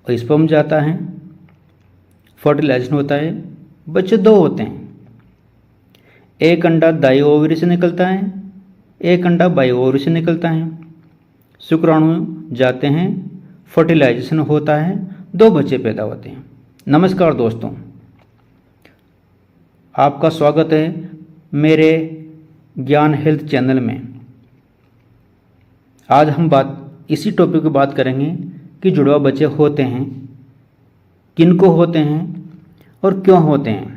और स्पर्म जाता है, फर्टिलाइजेशन होता है, बच्चे 2 होते हैं। एक अंडा दाई ओवरी से निकलता है, एक अंडा बाई ओवरी से निकलता है। शुक्राणु जाते हैं, फर्टिलाइजेशन होता है, 2 बच्चे पैदा होते हैं। नमस्कार दोस्तों, आपका स्वागत है मेरे ज्ञान हेल्थ चैनल में। आज हम इसी टॉपिक की बात करेंगे कि जुड़वा बच्चे होते हैं, किनको होते हैं और क्यों होते हैं।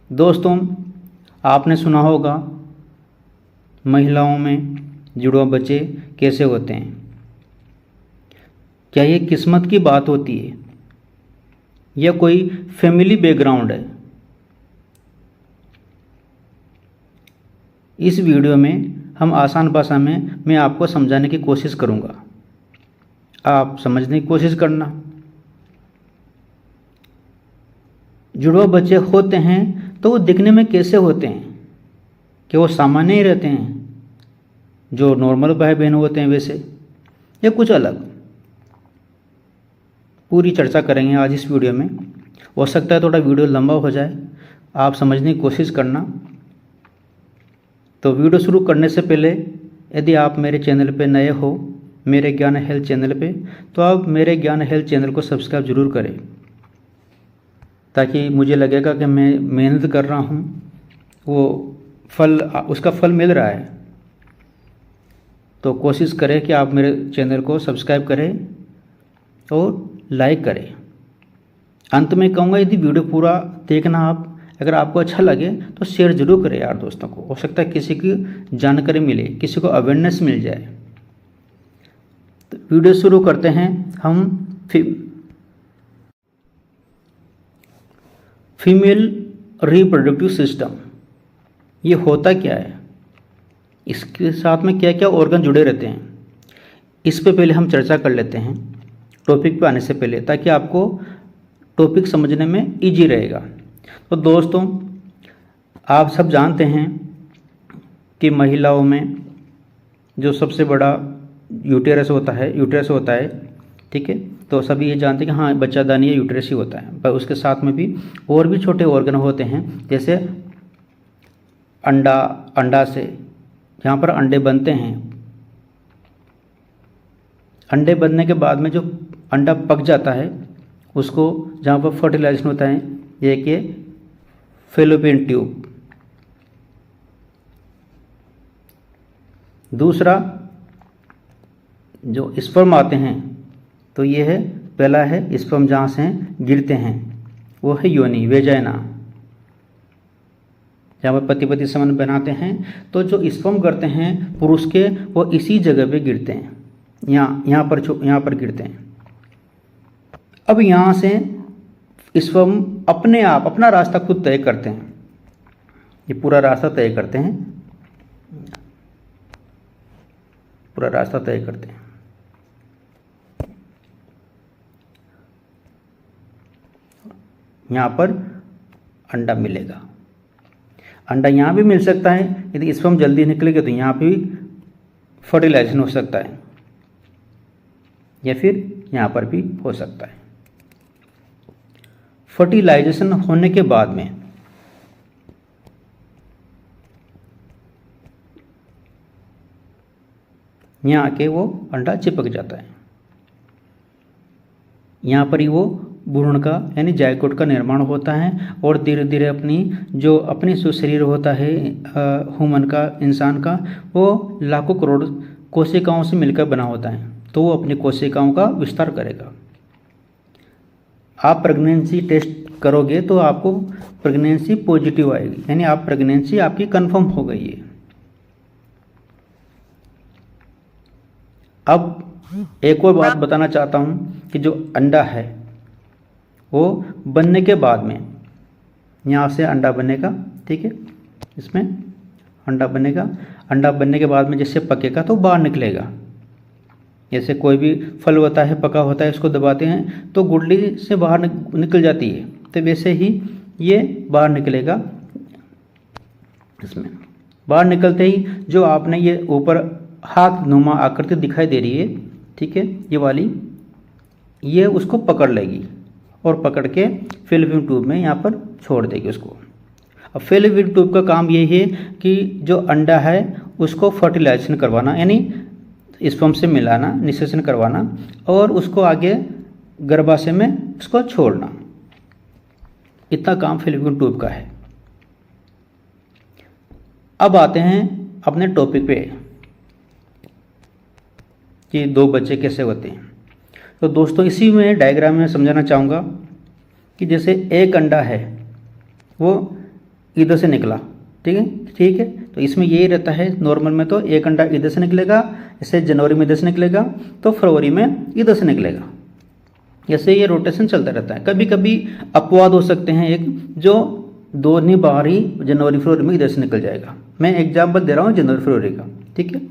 दोस्तों, आपने सुना होगा महिलाओं में जुड़वा बच्चे कैसे होते हैं। क्या ये किस्मत की बात होती है या कोई फैमिली बैकग्राउंड है? इस वीडियो में हम आसान भाषा में मैं आपको समझाने की कोशिश करूंगा, आप समझने की कोशिश करना। जुड़वा बच्चे होते हैं तो वो दिखने में कैसे होते हैं? कि वो सामान्य ही रहते हैं जो नॉर्मल भाई बहन होते हैं वैसे, या कुछ अलग? पूरी चर्चा करेंगे आज इस वीडियो में। हो सकता है थोड़ा वीडियो लंबा हो जाए, आप समझने की कोशिश करना। तो वीडियो शुरू करने से पहले यदि आप मेरे चैनल पे नए हो, मेरे ज्ञान हेल्थ चैनल पे, तो आप मेरे ज्ञान हेल्थ चैनल को सब्सक्राइब जरूर करें, ताकि मुझे लगेगा कि मैं मेहनत कर रहा हूँ, वो उसका फल मिल रहा है। तो कोशिश करें कि आप मेरे चैनल को सब्सक्राइब करें और लाइक करें। अंत में कहूँगा, यदि वीडियो पूरा देखना आप, अगर आपको अच्छा लगे तो शेयर जरूर करें यार दोस्तों को। हो सकता है किसी की जानकारी मिले, किसी को अवेयरनेस मिल जाए। तो वीडियो शुरू करते हैं हम। फीमेल रिप्रोडक्टिव सिस्टम, ये होता क्या है, इसके साथ में क्या क्या ऑर्गन जुड़े रहते हैं, इस पे पहले हम चर्चा कर लेते हैं टॉपिक पे आने से पहले, ताकि आपको टॉपिक समझने में इजी रहेगा। तो दोस्तों, आप सब जानते हैं कि महिलाओं में जो सबसे बड़ा यूटेरस होता है, ठीक है। तो सभी ये जानते हैं कि हाँ, बच्चादानी या यूटेरस ही होता है, पर उसके साथ में भी और भी छोटे ऑर्गन होते हैं, जैसे अंडा से यहाँ पर अंडे बनते हैं। अंडे बनने के बाद में जो अंडा पक जाता है, उसको जहाँ पर फर्टिलाइजेशन होता है, ये कि फैलोपियन ट्यूब। दूसरा जो स्पर्म आते हैं, तो ये है, पहला है स्पर्म जहाँ से गिरते हैं, वो है योनि, वेजाइना, जहाँ पर पति पति संबंध बनाते हैं। तो जो स्पर्म करते हैं पुरुष के, वो इसी जगह पे गिरते हैं, यहाँ पर गिरते हैं। अब यहाँ से स्पर्म अपने आप अपना रास्ता खुद तय करते हैं, ये पूरा रास्ता तय करते हैं, पूरा रास्ता तय करते हैं। यहाँ पर अंडा मिलेगा। अंडा यहाँ भी मिल सकता है, यदि स्पर्म जल्दी निकलेगा तो यहाँ पे भी फर्टिलाइजेशन हो सकता है, या फिर यहाँ पर भी हो सकता है। फर्टिलाइजेशन होने के बाद में यहाँ आके वो अंडा चिपक जाता है। यहाँ पर ही वो भ्रूण का यानी जायकोट का निर्माण होता है, और धीरे धीरे अपनी जो शरीर होता है ह्यूमन का, इंसान का, वो लाखों करोड़ कोशिकाओं से मिलकर बना होता है। तो वो अपनी कोशिकाओं का विस्तार करेगा। आप प्रेगनेंसी टेस्ट करोगे तो आपको प्रेगनेंसी पॉजिटिव आएगी, यानी आप प्रेगनेंसी आपकी कंफर्म हो गई है। अब एक और बात बताना चाहता हूँ कि जो अंडा है वो बनने के बाद में, यहाँ से अंडा बनेगा, ठीक है, इसमें अंडा बनेगा। अंडा बनने के बाद में जैसे पकेगा तो बाहर निकलेगा। जैसे कोई भी फल होता है, पका होता है, इसको दबाते हैं तो गुठली से बाहर निकल जाती है, तो वैसे ही ये बाहर निकलेगा। इसमें बाहर निकलते ही जो आपने ये ऊपर हाथ नुमा आकृति दिखाई दे रही है, ठीक है, ये वाली, ये उसको पकड़ लेगी और पकड़ के फैलोपियन ट्यूब में यहाँ पर छोड़ देगी उसको। अब फैलोपियन ट्यूब का काम ये है कि जो अंडा है उसको फर्टिलाइजेशन करवाना, यानी स्पर्म से मिलाना, निषेचन करवाना और उसको आगे गर्भाशय में उसको छोड़ना। इतना काम फैलोपियन ट्यूब का है। अब आते हैं अपने टॉपिक पे कि दो बच्चे कैसे होते हैं। तो दोस्तों इसी में डायग्राम में समझाना चाहूँगा कि जैसे एक अंडा है वो इधर से निकला, ठीक है। तो इसमें यही रहता है नॉर्मल में, तो एक अंडा इधर से निकलेगा, जैसे जनवरी में इधर से निकलेगा तो फरवरी में इधर से निकलेगा। जैसे ये रोटेशन चलता रहता है। कभी कभी अपवाद हो सकते हैं, एक जो दोनों बार ही जनवरी फरवरी में इधर से निकल जाएगा। मैं एग्जाम्पल दे रहा हूँ जनवरी फरवरी का, ठीक है।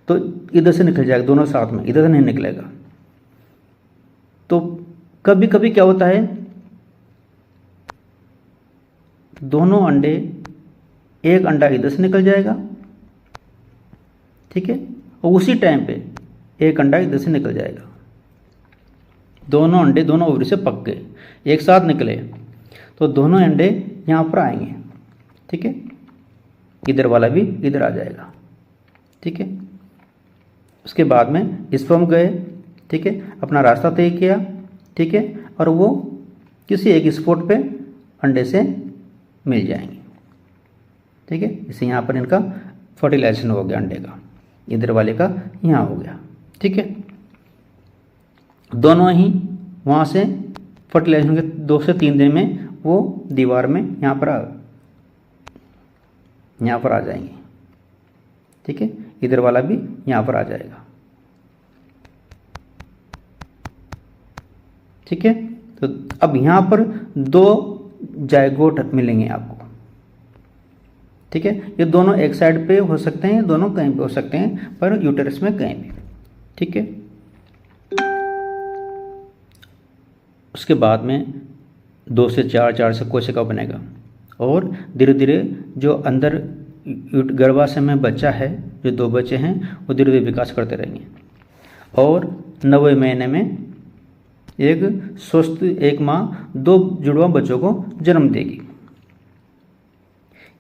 तो इधर से निकल जाएगा दोनों साथ में, इधर से नहीं निकलेगा। तो कभी कभी क्या होता है, दोनों अंडे, एक अंडा इधर से निकल जाएगा, ठीक है, और उसी टाइम पे एक अंडा इधर से निकल जाएगा। दोनों अंडे दोनों ओवरी से पक गए, एक साथ निकले, तो दोनों अंडे यहाँ पर आएंगे, ठीक है। इधर वाला भी इधर आ जाएगा, ठीक है। उसके बाद में स्पर्म गए, ठीक है, अपना रास्ता तय किया, ठीक है, और वो किसी एक स्पॉट पे अंडे से मिल जाएंगे, ठीक है। इसे यहाँ पर इनका फर्टिलाइजेशन हो गया अंडे का, इधर वाले का यहाँ हो गया, ठीक है। दोनों ही वहाँ से फर्टिलाइजेशन के 2 से 3 दिन में वो दीवार में यहाँ पर आ जाएंगे, ठीक है। इधर वाला भी यहाँ पर आ जाएगा, ठीक है। तो अब यहाँ पर 2 जायगोट मिलेंगे आपको, ठीक है। ये दोनों एक साइड पे हो सकते हैं, दोनों कहीं पे हो सकते हैं, पर यूटेरस में कहीं भी, ठीक है। उसके बाद में 2 से 4, 4 से कोशिका बनेगा और धीरे धीरे जो अंदर गर्भाशय में बच्चा है, जो 2 बच्चे हैं, वो धीरे धीरे विकास करते रहेंगे और 90 महीने में एक स्वस्थ एक माँ 2 जुड़वा बच्चों को जन्म देगी।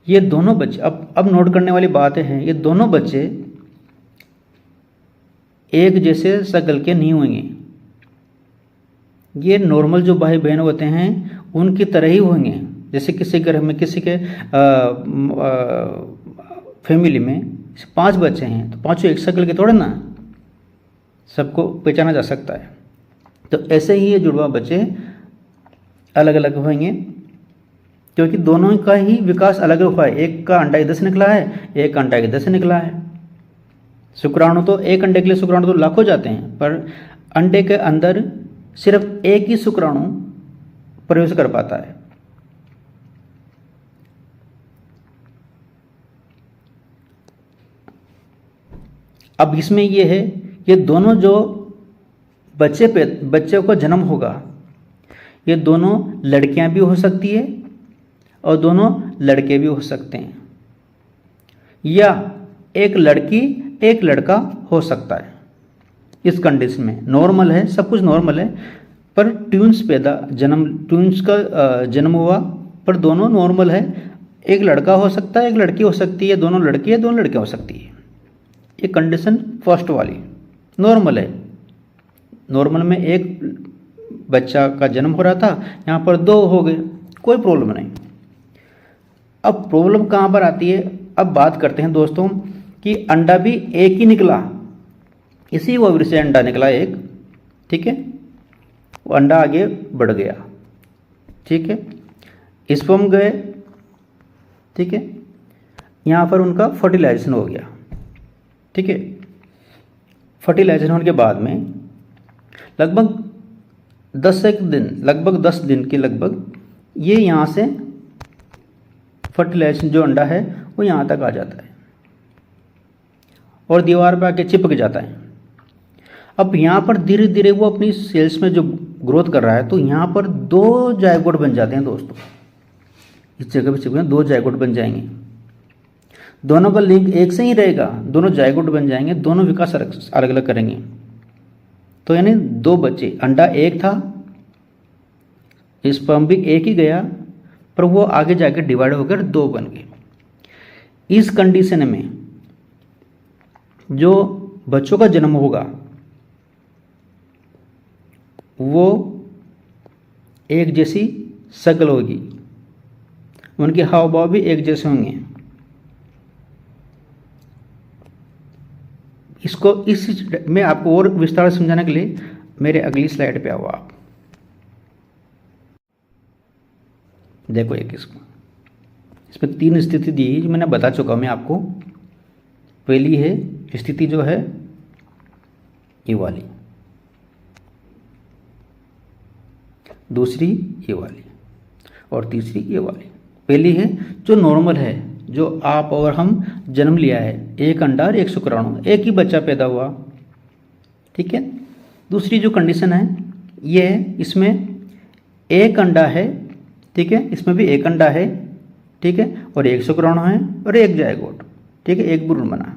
ये दोनों बच्चे, अब नोट करने वाली बात है, ये दोनों बच्चे एक जैसे शक्ल के नहीं होंगे। ये नॉर्मल जो भाई बहन होते हैं उनकी तरह ही होंगे। जैसे किसी घर में, किसी के फैमिली में 5 बच्चे हैं तो 5 एक शक्ल के थोड़े ना, सबको पहचाना जा सकता है। तो ऐसे ही ये जुड़वा बच्चे अलग अलग होंगे क्योंकि दोनों का ही विकास अलग हुआ है। एक का अंडा इधर से निकला है, एक अंडा इधर से निकला है। शुक्राणु तो एक अंडे के लिए शुक्राणु तो लाखों जाते हैं, पर अंडे के अंदर सिर्फ एक ही शुक्राणु प्रवेश कर पाता है। अब इसमें ये है, ये दोनों जो बच्चे को जन्म होगा, ये दोनों लड़कियां भी हो सकती है और दोनों लड़के भी हो सकते हैं, या एक लड़की एक लड़का हो सकता है। इस कंडीशन में नॉर्मल है, सब कुछ नॉर्मल है, पर ट्विंस का जन्म हुआ, पर दोनों नॉर्मल है। एक लड़का हो सकता है, एक लड़की हो सकती है, दोनों लड़की है, दोनों लड़के हो सकती है। ये कंडीशन फर्स्ट वाली नॉर्मल है। नॉर्मल में एक बच्चा का जन्म हो रहा था, यहाँ पर 2 हो गए, कोई प्रॉब्लम नहीं। अब प्रॉब्लम कहाँ पर आती है, अब बात करते हैं दोस्तों कि अंडा भी एक ही निकला, इसी ओवरी से अंडा निकला एक, ठीक है, वो अंडा आगे बढ़ गया, ठीक है, स्पर्म गए, ठीक है, यहाँ पर उनका फर्टिलाइजेशन हो गया, ठीक है। फर्टिलाइजेशन होने के बाद में लगभग 10 दिन के लगभग ये यहाँ से फर्टिलाइजेशन जो अंडा है वो यहाँ तक आ जाता है और दीवार पर आके चिपक जाता है। अब यहाँ पर धीरे धीरे वो अपनी सेल्स में जो ग्रोथ कर रहा है, तो यहाँ पर 2 जायगोट बन जाते हैं दोस्तों। इस जगह पर चिपके 2 जायगोट बन जाएंगे, दोनों का लिंक एक से ही रहेगा, दोनों जायगोट बन जाएंगे, दोनों विकास अलग अलग करेंगे, तो यानी 2 बच्चे, अंडा एक था, स्पर्म भी एक ही गया, पर वो आगे जाकर डिवाइड होकर 2 बन गए। इस कंडीशन में जो बच्चों का जन्म होगा वो एक जैसी शक्ल होगी, उनके हाव भाव भी एक जैसे होंगे। इसको इस में आपको और विस्तार से समझाने के लिए मेरे अगली स्लाइड पे आओ आप। देखो एक इसमें 3 स्थिति दी है जो मैंने बता चुका हूं मैं आपको। पहली है स्थिति जो है ये वाली, दूसरी ये वाली, और तीसरी ये वाली। पहली है जो नॉर्मल है, जो आप और हम जन्म लिया है, एक अंडा और एक शुक्राणु, एक ही बच्चा पैदा हुआ, ठीक है। दूसरी जो कंडीशन है ये है, इसमें एक अंडा है, ठीक है, इसमें भी एक अंडा है, ठीक है, और एक शुक्राणु है और एक जायगोट, ठीक है, एक भ्रूण बना।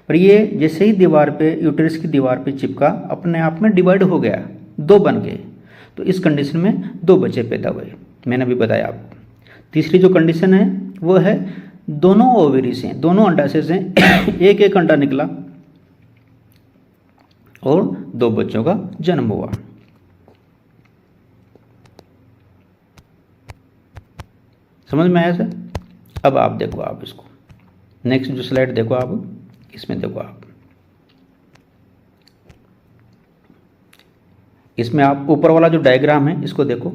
पर ये जैसे ही दीवार पे, यूटेरस की दीवार पे चिपका, अपने आप में डिवाइड हो गया, 2 बन गए। तो इस कंडीशन में 2 बच्चे पैदा हुए, मैंने अभी बताया आपको। तीसरी जो कंडीशन है वो है दोनों ओवरी से, दोनों अंडाशय से एक एक अंडा निकला और 2 बच्चों का जन्म हुआ। समझ में आया सर? अब आप देखो, आप इसको नेक्स्ट जो स्लाइड देखो आप, इसमें देखो आप, इसमें आप ऊपर वाला जो डायग्राम है इसको देखो,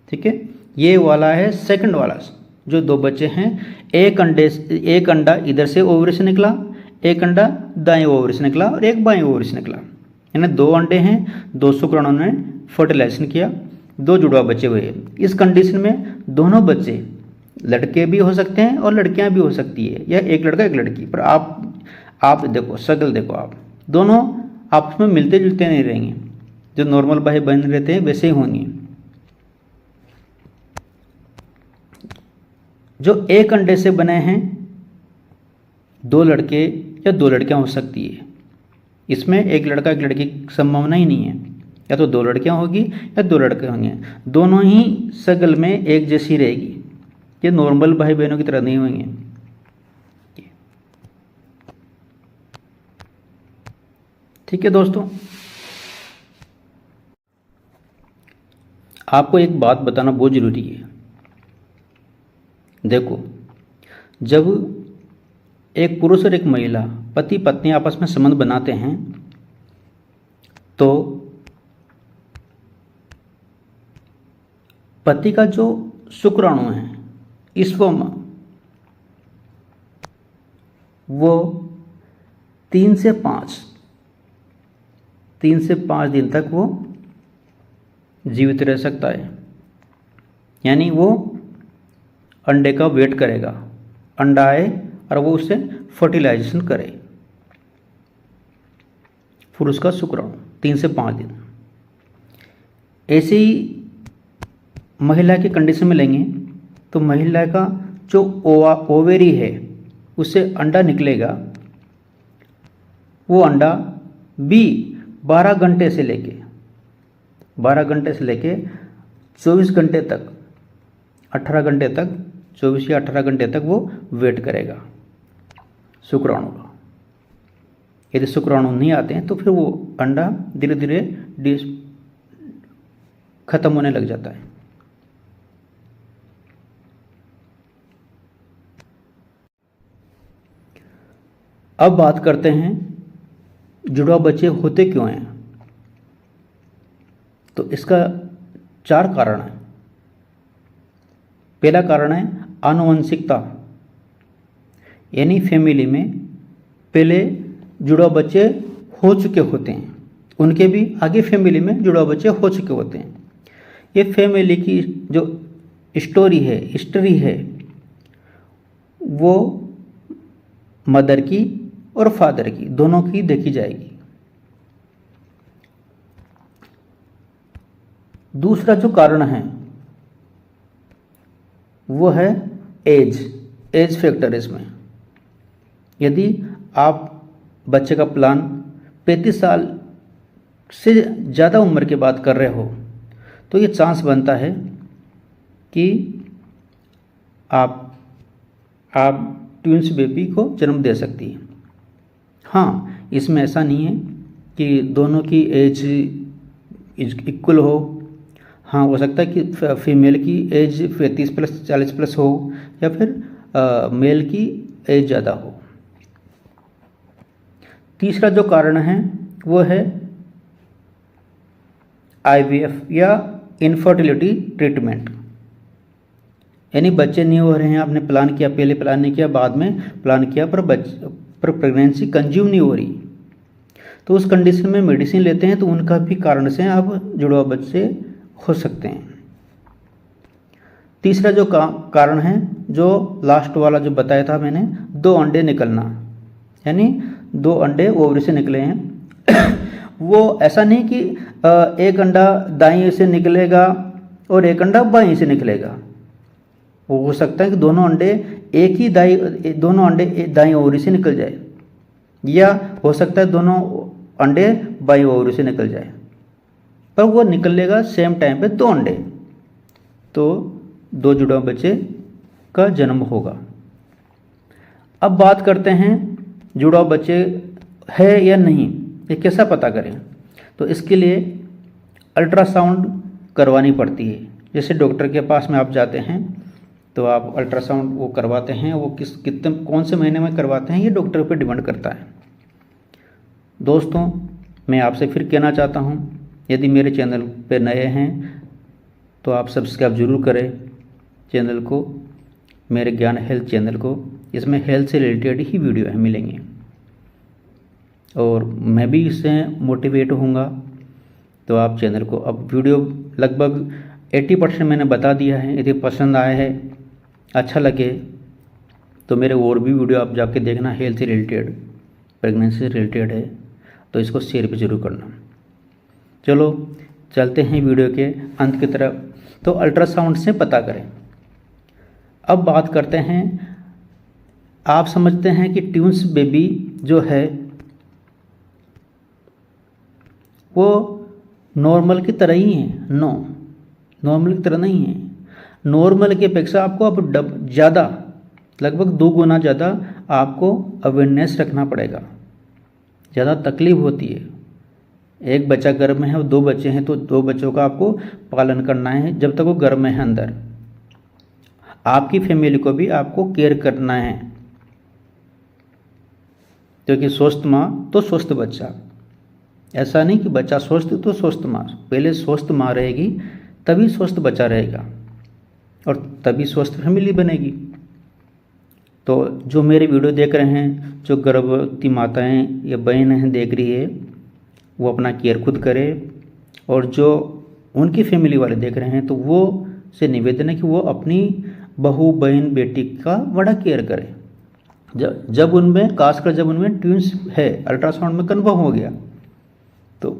ठीक है। ये वाला है सेकंड वाला, जो 2 बच्चे हैं, एक अंडा इधर से ओवरी से निकला, एक अंडा दाएं ओवरी से निकला और एक बाएं ओवरी से निकला। यानी 2 अंडे हैं, 2 शुक्राणुओं ने फर्टिलाइजेशन किया, 2 जुड़वा बच्चे हुए। इस कंडीशन में दोनों बच्चे लड़के भी हो सकते हैं और लड़कियां भी हो सकती है, या एक लड़का एक लड़की। पर आप देखो शक्ल देखो, आप दोनों आपस में मिलते जुलते नहीं रहेंगे, जो नॉर्मल भाई बहन रहते हैं वैसे ही होंगे। जो एक अंडे से बने हैं, 2 लड़के या 2 लड़कियां हो सकती है, इसमें एक लड़का एक लड़की की संभावना ही नहीं है, या तो 2 लड़कियां होगी या 2 लड़के होंगे, दोनों ही शक्ल में एक जैसी रहेगी, ये नॉर्मल भाई बहनों की तरह नहीं होंगे। ठीक है दोस्तों, आपको एक बात बताना बहुत जरूरी है। देखो, जब एक पुरुष और एक महिला, पति पत्नी आपस में संबंध बनाते हैं, तो पति का जो शुक्राणु है, स्पर्म, वो 3 से 5 दिन तक वो जीवित रह सकता है। यानी वो अंडे का वेट करेगा, अंडा आए और वो उससे फर्टिलाइजेशन करे, फिर उसका शुक्राणु 3 से 5 दिन। ऐसे ही महिला की कंडीशन में लेंगे तो महिला का जो ओवेरी है उससे अंडा निकलेगा, वो अंडा भी 12 घंटे से लेके 24 घंटे तक, 18 घंटे तक, 24 या 18 घंटे तक वो वेट करेगा शुक्राणु का। यदि शुक्राणु नहीं आते हैं तो फिर वो अंडा धीरे धीरे खत्म होने लग जाता है। अब बात करते हैं जुड़वा बच्चे होते क्यों हैं। तो इसका 4 कारण है। पहला कारण है आनुवंशिकता, यानी फैमिली में पहले जुड़वा बच्चे हो चुके होते हैं, उनके भी आगे फैमिली में जुड़वा बच्चे हो चुके होते हैं। ये फैमिली की जो हिस्ट्री है वो मदर की और फादर की, दोनों की देखी जाएगी। दूसरा जो कारण है वो है एज फैक्टर। इसमें यदि आप बच्चे का प्लान 35 साल से ज़्यादा उम्र की बात कर रहे हो तो ये चांस बनता है कि आप ट्विंस बेबी को जन्म दे सकती है। हाँ, इसमें ऐसा नहीं है कि दोनों की एज इक्वल हो। हाँ, हो सकता है कि फीमेल की एज 35 प्लस 40 प्लस हो या फिर मेल की एज ज़्यादा हो। तीसरा जो कारण है वो है IVF या इनफर्टिलिटी ट्रीटमेंट, यानी बच्चे नहीं हो रहे हैं, आपने प्लान किया, पहले प्लान नहीं किया, बाद में प्लान किया पर प्रेगनेंसी कंज्यूम नहीं हो रही, तो उस कंडीशन में मेडिसिन लेते हैं तो उनका भी कारण से आप जुड़वा बच्चे हो सकते हैं। तीसरा जो कारण है, जो लास्ट वाला जो बताया था मैंने, 2 अंडे निकलना, यानी 2 अंडे ओवरी से निकले हैं वो ऐसा नहीं कि एक अंडा दाईं से निकलेगा और एक अंडा बाईं से निकलेगा। वो हो सकता है कि दोनों अंडे दाईं ओवरी से निकल जाए, या हो सकता है दोनों अंडे बाईं ओवरी से निकल जाए, पर वो निकलेगा सेम टाइम पे 2 अंडे, तो 2 जुड़वा बच्चे का जन्म होगा। अब बात करते हैं जुड़वा बच्चे है या नहीं, ये कैसा पता करें। तो इसके लिए अल्ट्रासाउंड करवानी पड़ती है। जैसे डॉक्टर के पास में आप जाते हैं तो आप अल्ट्रासाउंड वो करवाते हैं, वो कौन से महीने में करवाते हैं ये डॉक्टर पर डिपेंड करता है। दोस्तों, मैं आपसे फिर कहना चाहता हूँ, यदि मेरे चैनल पे नए हैं तो आप सब्सक्राइब ज़रूर करें चैनल को, मेरे ज्ञान हेल्थ चैनल को। इसमें हेल्थ से रिलेटेड ही वीडियो मिलेंगे और मैं भी इससे मोटिवेट होऊंगा। तो आप चैनल को, अब वीडियो लगभग 80% मैंने बता दिया है। यदि पसंद आया है, अच्छा लगे तो मेरे और भी वीडियो आप जाके देखना, हेल्थ से रिलेटेड, प्रेगनेंसी से रिलेटेड है, तो इसको शेयर भी ज़रूर करना। चलो चलते हैं वीडियो के अंत की तरफ। तो अल्ट्रासाउंड से पता करें। अब बात करते हैं, आप समझते हैं कि ट्विंस बेबी जो है वो नॉर्मल की तरह ही है। नो, नॉर्मल की तरह नहीं है। नॉर्मल की अपेक्षा आपको अब ज़्यादा, लगभग 2 गुना ज़्यादा आपको अवेयरनेस रखना पड़ेगा। ज़्यादा तकलीफ होती है। एक बच्चा गर्भ में है और 2 बच्चे हैं तो 2 बच्चों का आपको पालन करना है जब तक वो गर्भ में है अंदर। आपकी फैमिली को भी आपको केयर करना है, क्योंकि स्वस्थ माँ तो स्वस्थ बच्चा। ऐसा नहीं कि बच्चा स्वस्थ तो स्वस्थ माँ, पहले स्वस्थ माँ रहेगी तभी स्वस्थ बच्चा रहेगा और तभी स्वस्थ फैमिली बनेगी। तो जो मेरे वीडियो देख रहे हैं, जो गर्भवती माताएं या बहनें देख रही है, वो अपना केयर खुद करे, और जो उनकी फैमिली वाले देख रहे हैं तो वो से निवेदन है कि वो अपनी बहू, बहन, बेटी का बड़ा केयर करें। जब उनमें, खासकर जब उनमें ट्विंस है, अल्ट्रासाउंड में कन्फर्म हो गया, तो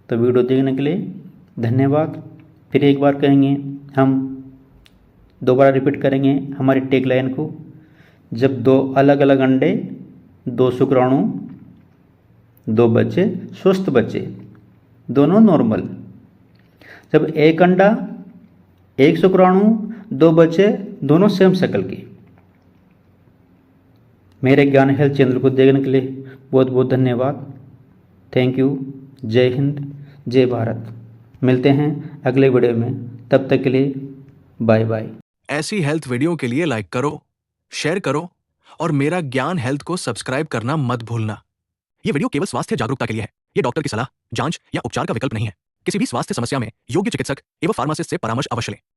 वीडियो देखने के लिए धन्यवाद। फिर एक बार कहेंगे, हम दोबारा रिपीट करेंगे हमारी टैग लाइन को। जब 2 अलग अलग अंडे, 2 शुक्राणु, 2 बच्चे, स्वस्थ बच्चे, दोनों नॉर्मल। जब 1 अंडा, 1 शुक्राणु, 2 बच्चे, दोनों सेम शक्ल के। मेरे ज्ञान हेल्थ चैनल को देखने के लिए बहुत बहुत धन्यवाद। Thank you. जय हिंद, जय भारत। मिलते हैं अगले वीडियो में, तब तक के लिए बाय बाय। ऐसी हेल्थ वीडियो के लिए लाइक करो, शेयर करो और मेरा ज्ञान हेल्थ को सब्सक्राइब करना मत भूलना। ये वीडियो केवल स्वास्थ्य जागरूकता के लिए है। ये डॉक्टर की सलाह, जांच या उपचार का विकल्प नहीं है। किसी भी स्वास्थ्य समस्या में योग्य चिकित्सक एवं फार्मासिस्ट से परामर्श अवश्य लें।